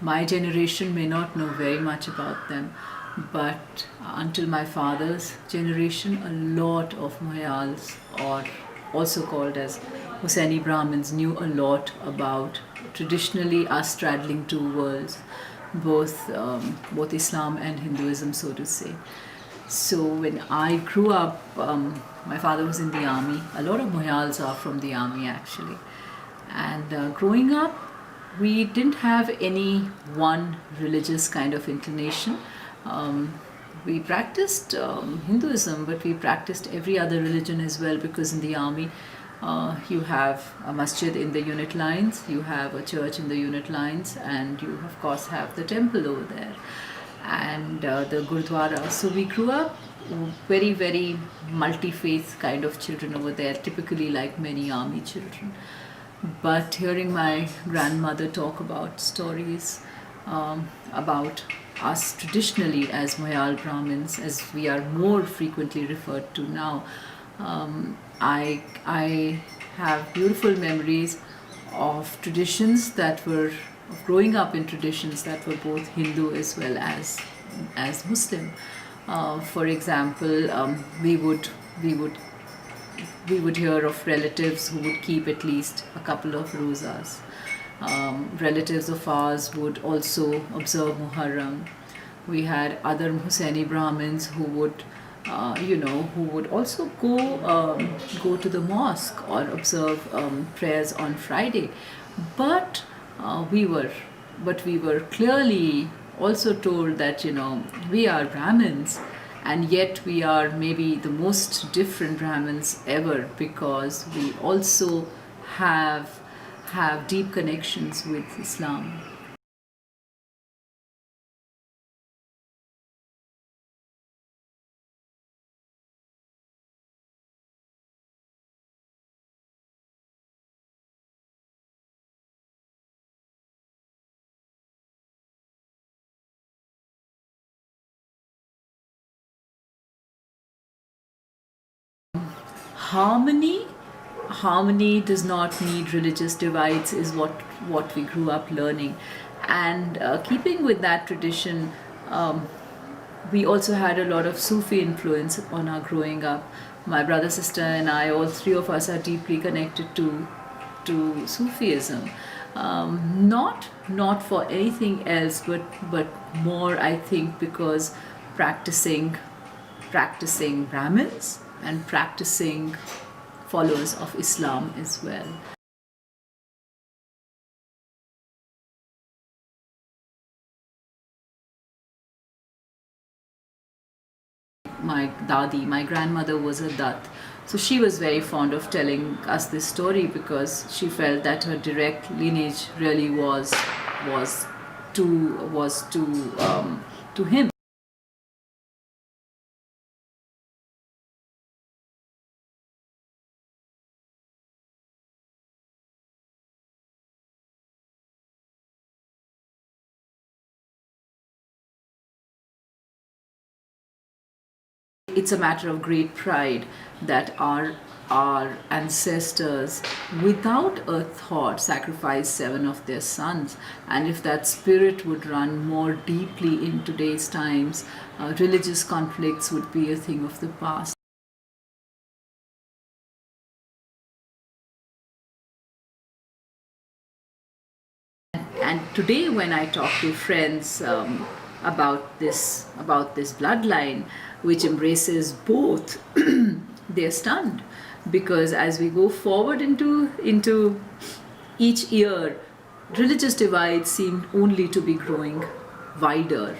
my generation may not know very much about them, but until my father's generation, a lot of Muhiyals, or also called as Hussaini Brahmins, knew a lot about traditionally us straddling two worlds, both Islam and Hinduism, so to say. So when I grew up, my father was in the army. A lot of Muhiyals are from the army actually. And growing up, we didn't have any one religious kind of inclination. We practiced Hinduism, but we practiced every other religion as well, because in the army you have a masjid in the unit lines, you have a church in the unit lines, and you of course have the temple over there, and the Gurdwara. So we grew up very, very multi-faith kind of children over there, typically like many army children. But hearing my grandmother talk about stories about us traditionally as Mohyal Brahmins, as we are more frequently referred to now, I have beautiful memories of traditions that were, of growing up in traditions that were both Hindu as well as Muslim. For example, we would hear of relatives who would keep at least a couple of rozas. Relatives of ours would also observe Muharram. We had other Hussaini Brahmins who would, who would also go to the mosque or observe prayers on Friday. But we were clearly also told that we are Brahmins, and yet we are maybe the most different Brahmins ever, because we also have deep connections with Islam. Harmony does not need religious divides, is what we grew up learning. And keeping with that tradition, we also had a lot of Sufi influence on our growing up. My brother, sister and I, all three of us, are deeply connected to Sufism. Not for anything else, but more, I think, because practicing Brahmins and practicing followers of Islam as well. My grandmother was a Dat. So she was very fond of telling us this story, because she felt that her direct lineage really was to him. It's a matter of great pride that our ancestors, without a thought, sacrificed 7 of their sons. And if that spirit would run more deeply in today's times, religious conflicts would be a thing of the past. And today, when I talk to friends about this bloodline, which embraces both, they're stunned, because as we go forward into each year, religious divides seem only to be growing wider.